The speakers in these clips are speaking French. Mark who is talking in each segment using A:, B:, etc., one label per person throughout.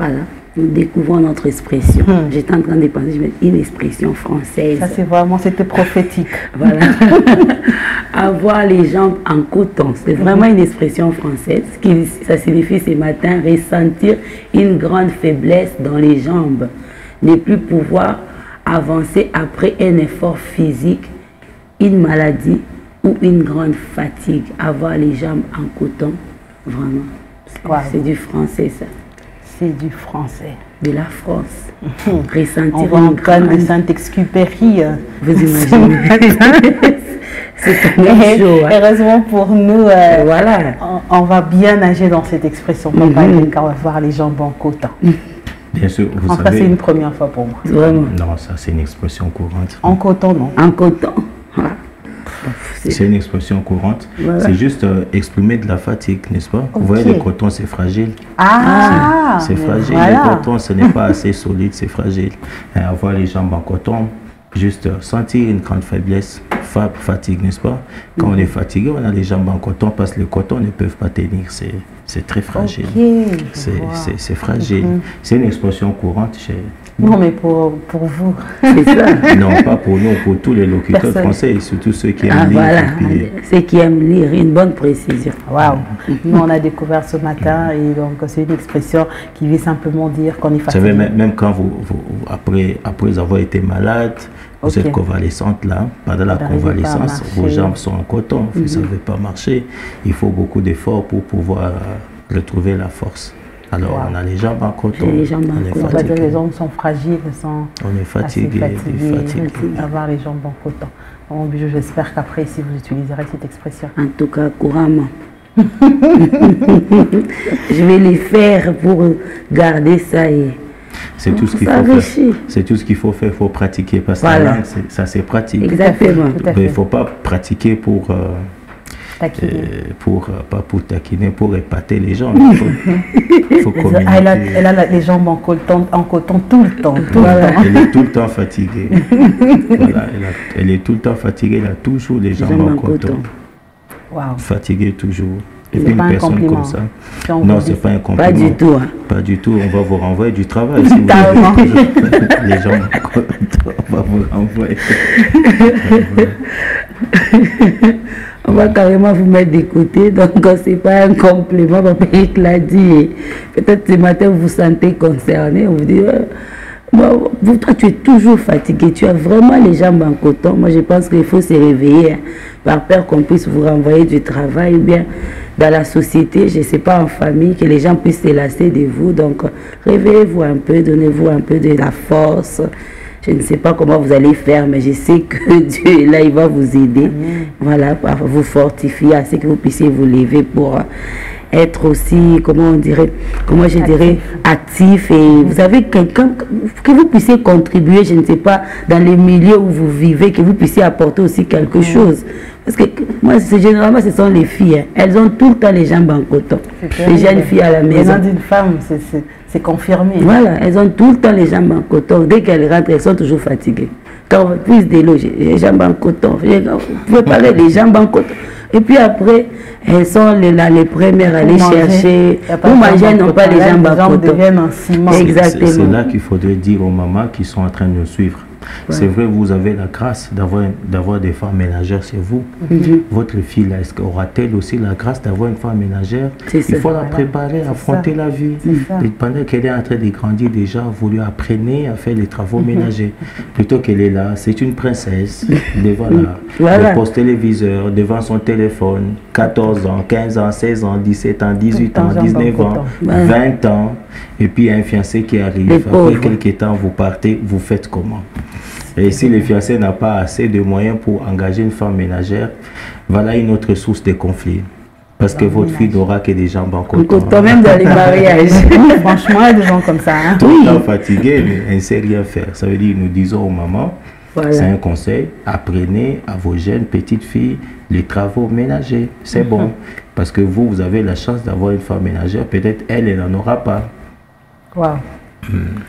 A: Voilà, nous découvrons notre expression. J'étais en train de penser, une expression française.
B: Ça, c'est vraiment, c'était prophétique.
A: Voilà. Avoir les jambes en coton, c'est vraiment une expression française. Ça signifie ce matin ressentir une grande faiblesse dans les jambes, ne plus pouvoir avancer après un effort physique, une maladie ou une grande fatigue. Avoir les jambes en coton, vraiment. C'est du français, ça.
B: C'est du français.
A: De la France. Ressentir
B: on va en prendre de Saint-Exupéry.
A: Vous imaginez. C'est chaud.
B: Heureusement pour nous,
A: voilà.
B: on va bien nager dans cette expression. Papa, on va voir les jambes en coton.
C: Bien sûr, vous
B: savez. C'est une première fois pour moi.
A: Vraiment.
C: Non, ça c'est une expression courante.
B: En coton, non?
A: En coton.
C: C'est une expression courante. Voilà. C'est juste exprimer de la fatigue, n'est-ce pas? Vous voyez, le coton, c'est fragile.
B: Ah!
C: C'est fragile. Voilà. Le coton, ce n'est pas assez solide, c'est fragile. Et avoir les jambes en coton, juste sentir une grande faiblesse, fatigue, n'est-ce pas? Quand on est fatigué, on a les jambes en coton parce que le coton ne peut pas tenir. C'est très fragile. C'est fragile. C'est une expression courante chez...
B: Non, mais pour vous.
A: C'est ça.
C: Non, pas pour nous, pour tous les locuteurs français et surtout ceux qui aiment lire.
A: Voilà, ceux qui aiment lire, une bonne précision.
B: Waouh. Nous, on a découvert ce matin et donc c'est une expression qui veut simplement dire qu'on est fatigué.
C: Vous savez, même quand après avoir été malade, vous êtes convalescente là, pendant la convalescence, vos jambes sont en coton, vous ne savez pas marcher. Il faut beaucoup d'efforts pour pouvoir retrouver la force. Alors, on a les jambes en coton.
B: Les jambes en coton. Les jambes sont fragiles,
C: on est fatigué.
B: Avoir les jambes en coton. Bon, j'espère qu'après, si vous utiliserez cette expression.
A: En tout cas, couramment. Je vais les faire pour garder ça et...
C: C'est tout ce qu'il faut faire. C'est tout ce qu'il faut faire. Il faut pratiquer parce que la langue, ça c'est pratique.
A: Exactement.
C: Il ne faut pas pratiquer pour... pas pour taquiner, pour épater les gens. Il faut communiquer.
B: Elle a les jambes en coton tout le temps.
C: Elle est tout le temps fatiguée. Voilà, elle est tout le temps fatiguée. Elle a toujours les jambes en coton.
B: Wow.
C: Fatiguée toujours. Et puis une personne comme ça. Non, c'est pas un compliment.
A: Pas du tout. Hein.
C: Pas du tout. On va vous renvoyer du travail. Si vous les jambes en coton, on va vous renvoyer.
A: On va carrément vous mettre de côté, donc c'est pas un complément, papa l'a dit. Peut-être ce matin vous vous sentez concerné, on vous dit, toi tu es toujours fatigué, tu as vraiment les jambes en coton. Moi je pense qu'il faut se réveiller, hein, par peur qu'on puisse vous renvoyer du travail, ou bien dans la société, je ne sais pas, en famille, que les gens puissent se lasser de vous. Donc réveillez-vous un peu, donnez-vous un peu de la force. Je ne sais pas comment vous allez faire, mais je sais que Dieu, là, il va vous aider. Voilà, à vous fortifier, à ce que vous puissiez vous lever pour être aussi, comment je dirais, actif. Et vous avez quelqu'un, que vous puissiez contribuer, je ne sais pas, dans les milieux où vous vivez, que vous puissiez apporter aussi quelque chose. Parce que moi, généralement, ce sont les filles. Hein. Elles ont tout le temps les jambes en coton. Les jeunes filles à la maison.
B: D'une femme, c'est confirmé.
A: Voilà, elles ont tout le temps les jambes en coton. Dès qu'elles rentrent, elles sont toujours fatiguées. Quand on puise des lots, les jambes en coton. Vous pouvez parler des jambes en coton. Et puis après, elles sont les premières à aller chercher. Pour manger, elles n'ont pas les jambes en coton.
C: Exactement. C'est là qu'il faudrait dire aux mamans qui sont en train de nous suivre. Ouais. C'est vrai, vous avez la grâce d'avoir des femmes ménagères chez vous. Votre fille, aura-t-elle aussi la grâce d'avoir une femme ménagère? Il faut la préparer, affronter la vie. Et pendant qu'elle est en train de grandir déjà, vous lui apprenez à faire les travaux ménagers. Plutôt qu'elle est là, c'est une princesse devant le poste téléviseur, devant son téléphone, 14 ans, 15 ans, 16 ans, 17 ans, 18 ans, 19 ans, 20 ans. Et puis un fiancé qui arrive. Après quelques temps, vous partez, vous faites comment? Et si le fiancé n'a pas assez de moyens pour engager une femme ménagère, voilà une autre source de conflit. Parce que votre fille n'aura que des jambes en coton.
A: Quand même dans les mariages.
B: Franchement, il y a des gens comme ça. Hein.
C: Tout le temps fatigué, mais elle ne sait rien faire. Ça veut dire, nous disons aux mamans, c'est un conseil, apprenez à vos jeunes petites filles les travaux ménagers. C'est bon. Parce que vous avez la chance d'avoir une femme ménagère. Peut-être elle n'en aura pas.
B: Wow.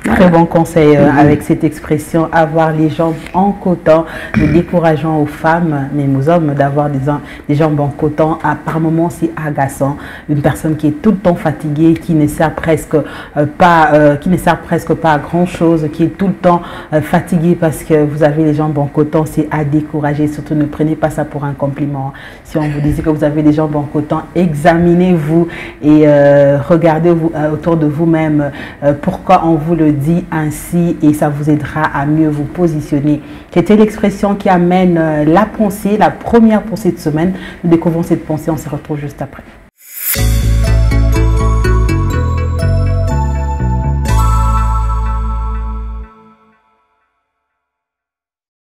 B: Très bon conseil avec cette expression, avoir les jambes en coton, ne décourageant aux femmes, même aux hommes, d'avoir des jambes en coton. Par moments, c'est agaçant. Une personne qui est tout le temps fatiguée, qui ne sert presque pas à grand chose, qui est tout le temps fatiguée parce que vous avez les jambes en coton, c'est à décourager. Surtout, ne prenez pas ça pour un compliment. Si on vous disait que vous avez les jambes en coton, examinez-vous et regardez autour de vous-même pourquoi on vous le dit ainsi, et ça vous aidera à mieux vous positionner. C'était l'expression qui amène la pensée, la première pensée de semaine. Nous découvrons cette pensée, on se retrouve juste après.